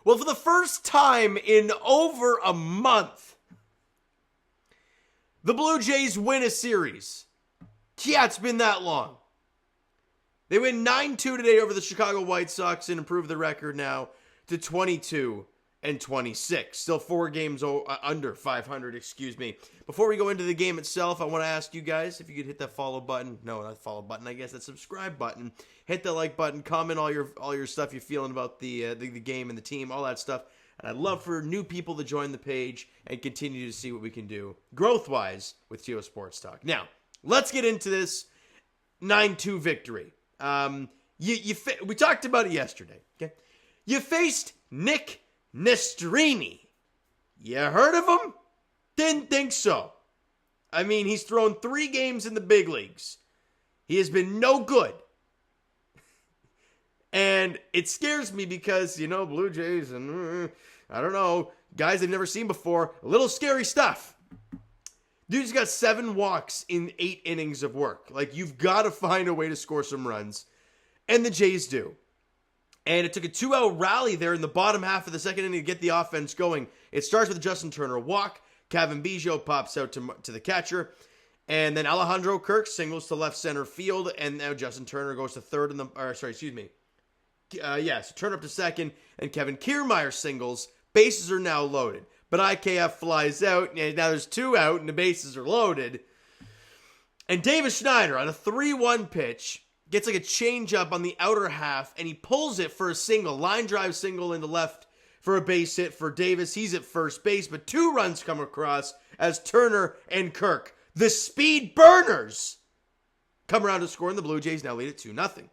Well, for the first time in over a month, the Blue Jays win a series. Yeah, it's been that long. They win 9-2 today over the Chicago White Sox and improve the record now to 22-26. Still 4 games under 500, excuse me. Before we go into the game itself, I want to ask you guys if you could hit that follow button. No, not follow button. I guess that subscribe button. Hit the like button. Comment all your stuff you're feeling about the game and the team, all that stuff. And I'd love for new people to join the page and continue to see what we can do growth-wise with Geo Sports Talk. Now, let's get into this 9-2 victory. We talked about it yesterday. Okay, you faced Nick Nastrini. You heard of him? Didn't think so. I mean, he's thrown 3 games in the big leagues. He has been no good. And it scares me because, Blue Jays and, I don't know, guys I've never seen before, a little scary stuff. Dude's got 7 walks in 8 innings of work. Like, you've got to find a way to score some runs. And the Jays do. And it took a 2-out rally there in the bottom half of the second inning to get the offense going. It starts with a Justin Turner walk. Kevin Gausman pops out to the catcher. And then Alejandro Kirk singles to left center field. And now Justin Turner goes to third in the... So Turner up to second. And Kevin Kiermaier singles. Bases are now loaded. But IKF flies out. And now there's 2 out and the bases are loaded. And Davis Schneider on a 3-1 pitch gets like a changeup on the outer half, and he pulls it for a single, line drive single into left for a base hit for Davis. He's at first base, but 2 runs come across as Turner and Kirk, the speed burners, come around to score, and the Blue Jays now lead at 2-0.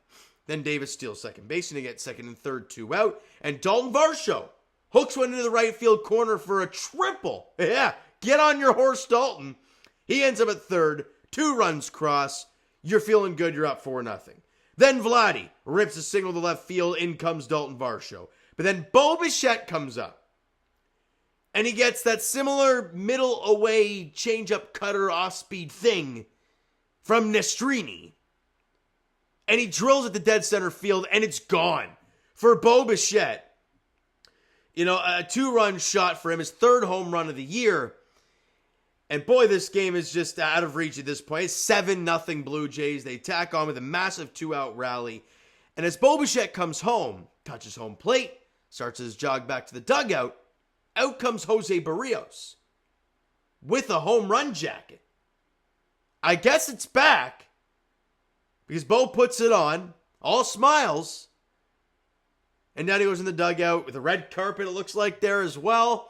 Then Davis steals second base, and he gets second and third 2 out, and Dalton Varsho hooks one into the right field corner for a triple. Yeah, get on your horse, Dalton. He ends up at third, 2 runs cross. You're feeling good. You're up 4-0. Then Vladdy rips a single to left field. In comes Dalton Varsho. But then Bo Bichette comes up. And he gets that similar middle away changeup cutter off-speed thing from Nastrini. And he drills at the dead center field, and it's gone. For Bo Bichette, a 2-run shot for him, his 3rd home run of the year. And boy, this game is just out of reach at this point. It's 7-0 Blue Jays. They tack on with a massive 2-out rally. And as Bo Bichette comes home, touches home plate, starts his jog back to the dugout, out comes Jose Barrios with a home run jacket. I guess it's back because Bo puts it on, all smiles. And now he goes in the dugout with a red carpet, it looks like, there as well.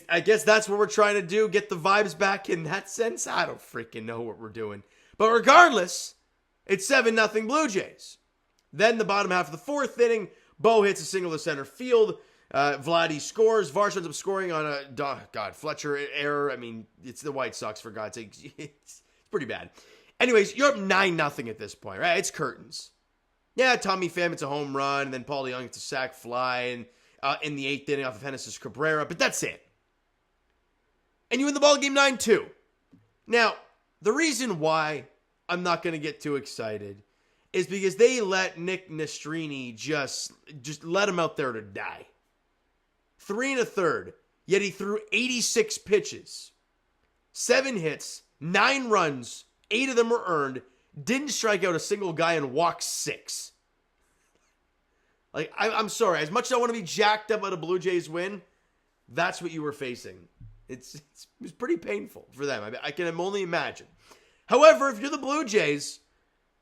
I guess that's what we're trying to do, get the vibes back in that sense. I don't freaking know what we're doing. But regardless, it's 7-0 Blue Jays. Then the bottom half of the 4th inning, Bo hits a single to center field. Vladdy scores. Varsho ends up scoring on a, Fletcher error. I mean, it's the White Sox, for God's sake. It's pretty bad. Anyways, you're up 9-0 at this point, right? It's curtains. Yeah, Tommy Pham hits a home run, and then Paul DeJong gets a sac fly in the 8th inning off of Genesis Cabrera, but that's it. And you win the ball game 9-2. Now, the reason why I'm not going to get too excited is because they let Nick Nastrini just let him out there to die. 3 1/3, yet he threw 86 pitches, 7 hits, 9 runs, 8 of them were earned, didn't strike out a single guy and walked 6. Like, I'm sorry, as much as I want to be jacked up at a Blue Jays win, that's what you were facing. It was pretty painful for them. I can only imagine. However, if you're the Blue Jays,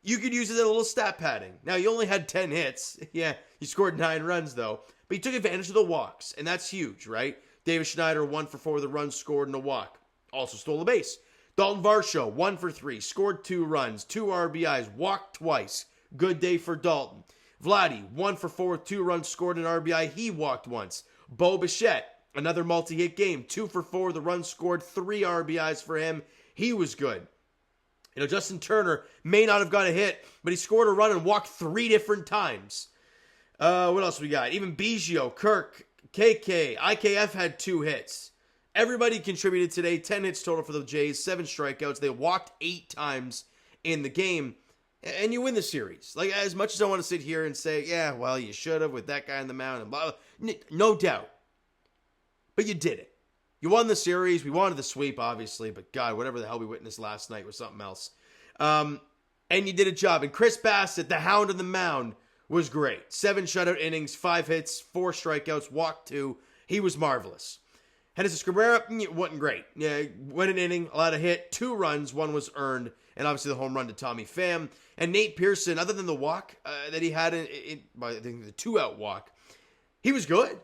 you could use it as a little stat padding. Now, you only had 10 hits. Yeah, you scored 9 runs, though. But you took advantage of the walks, and that's huge, right? Davis Schneider, 1 for 4 with a run scored and a walk. Also stole a base. Dalton Varsho, 1 for 3, scored 2 runs, 2 RBIs, walked twice. Good day for Dalton. Vladdy, 1 for 4 with 2 runs, scored an RBI. He walked once. Bo Bichette, another multi-hit game. 2 for 4 with a run, scored 3 RBIs for him. He was good. Justin Turner may not have got a hit, but he scored a run and walked 3 different times. What else we got? Even Biggio, Kirk, KK, IKF had 2 hits. Everybody contributed today. 10 hits total for the Jays, 7 strikeouts. They walked 8 times in the game. and you win the series. Like, as much as I want to sit here and say, yeah, well, you should have with that guy on the mound and blah, blah, no doubt. But you did it. You won the series. We wanted the sweep, obviously, but God, whatever the hell we witnessed last night was something else. And you did a job. And Chris Bassett, the hound on the mound, was great. 7 shutout innings, 5 hits, 4 strikeouts, walked 2. He was marvelous. Henderson Cabrera wasn't great. Yeah, went an inning, allowed a hit, 2 runs, 1 was earned, and obviously the home run to Tommy Pham. And Nate Pearson, other than the walk that he had I think the 2-out walk, he was good.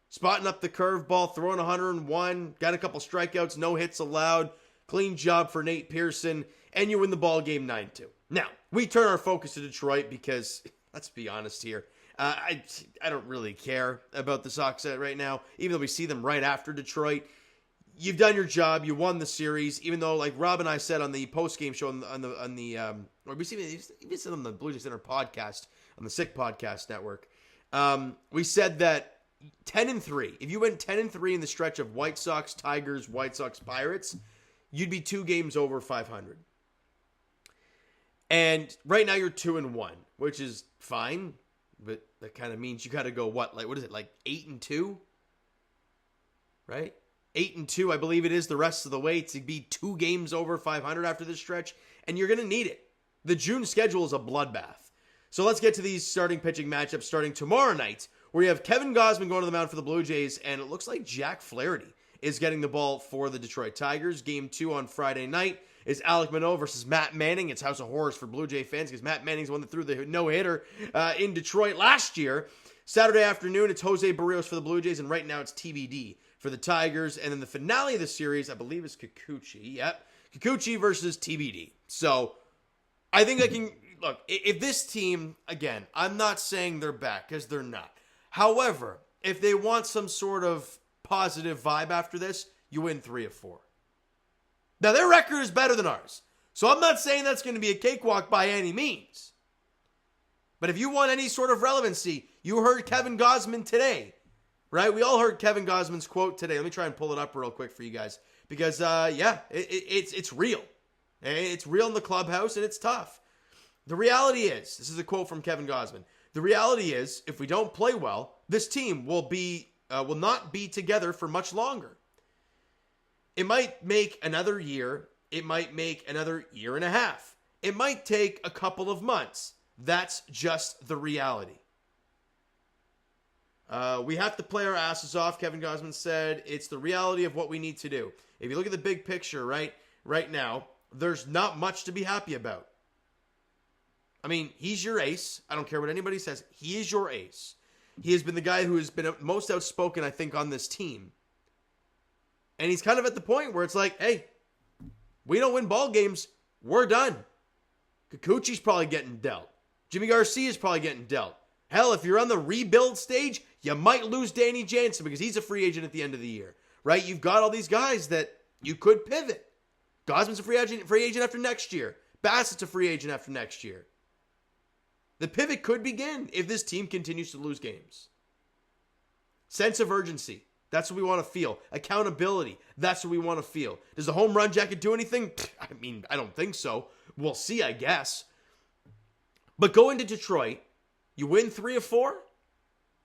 Spotting up the curveball, throwing 101, got a couple strikeouts, no hits allowed. Clean job for Nate Pearson, and you win the ball game 9-2. Now, we turn our focus to Detroit because, let's be honest here, I don't really care about the Sox right now, even though we see them right after Detroit. You've done your job. You won the series, even though, like Rob and I said on the post-game show or we said on the Blue Jays Center podcast, on the Sick Podcast Network, we said that 10-3, if you went 10-3 in the stretch of White Sox, Tigers, White Sox, Pirates, you'd be 2 games over 500. And right now you're 2-1, which is fine. But that kind of means you got to go what is it, like 8-2? Right? 8-2, I believe it is the rest of the way to be 2 games over 500 after this stretch. And you're going to need it. The June schedule is a bloodbath. So let's get to these starting pitching matchups starting tomorrow night, where you have Kevin Gausman going to the mound for the Blue Jays, and it looks like Jack Flaherty is getting the ball for the Detroit Tigers. Game 2 on Friday night is Alek Manoah versus Matt Manning. It's House of Horrors for Blue Jay fans because Matt Manning's the one that threw the no-hitter in Detroit last year. Saturday afternoon, it's Jose Barrios for the Blue Jays, and right now it's TBD for the Tigers. And then the finale of the series, I believe, is Kikuchi. Yep, Kikuchi versus TBD. So I think I can... Look, if this team, again, I'm not saying they're back because they're not. However, if they want some sort of positive vibe after this, you win 3 of 4. Now, their record is better than ours. So I'm not saying that's going to be a cakewalk by any means. But if you want any sort of relevancy, you heard Kevin Gausman today, right? We all heard Kevin Gausman's quote today. Let me try and pull it up real quick for you guys. Because, it's real. It's real in the clubhouse, and it's tough. The reality is, this is a quote from Kevin Gausman, the reality is, if we don't play well, this team will not be together for much longer. It might make another year. It might make another year and a half. It might take a couple of months. That's just the reality. We have to play our asses off, Kevin Gausman said. It's the reality of what we need to do. If you look at the big picture, right now, there's not much to be happy about. I mean, he's your ace. I don't care what anybody says. He is your ace. He has been the guy who has been most outspoken, I think, on this team. And he's kind of at the point where it's like, hey, we don't win ball games. We're done. Kikuchi's probably getting dealt. Jimmy Garcia's probably getting dealt. Hell, if you're on the rebuild stage, you might lose Danny Jansen because he's a free agent at the end of the year, right? You've got all these guys that you could pivot. Gausman's a free agent after next year. Bassett's a free agent after next year. The pivot could begin if this team continues to lose games. Sense of urgency. That's what we want to feel. Accountability. That's what we want to feel. Does the home run jacket do anything? I mean, I don't think so. We'll see, I guess. But go into Detroit. You win 3 of 4.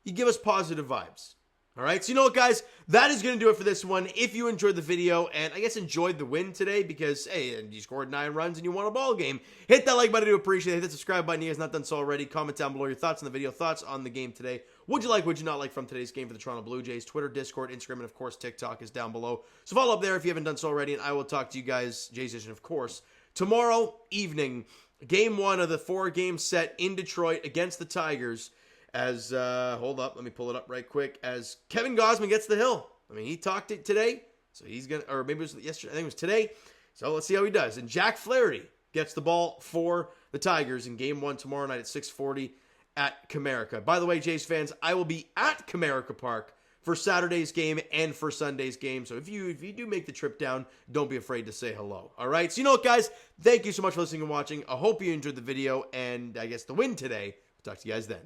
You give us positive vibes. All right, so you know what, guys? That is going to do it for this one. If you enjoyed the video and I guess enjoyed the win today because, hey, you scored 9 runs and you won a ball game, hit that like button. I do appreciate it. Hit that subscribe button if you guys not done so already. Comment down below your thoughts on the video, thoughts on the game today. Would you like, would you not like from today's game for the Toronto Blue Jays? Twitter, Discord, Instagram, and, of course, TikTok is down below. So follow up there if you haven't done so already, and I will talk to you guys, Jays Edition, of course, tomorrow evening, Game 1 of the 4-game set in Detroit against the Tigers. As, hold up, let me pull it up right quick, as Kevin Gausman gets the hill. I mean, he talked it today, so he's going to, or maybe it was yesterday, I think it was today, so let's see how he does. And Jack Flaherty gets the ball for the Tigers in Game 1 tomorrow night at 6:40 at Comerica. By the way, Jays fans, I will be at Comerica Park for Saturday's game and for Sunday's game, so if you do make the trip down, don't be afraid to say hello, all right? So you know what, guys? Thank you so much for listening and watching. I hope you enjoyed the video and, I guess, the win today. I'll talk to you guys then.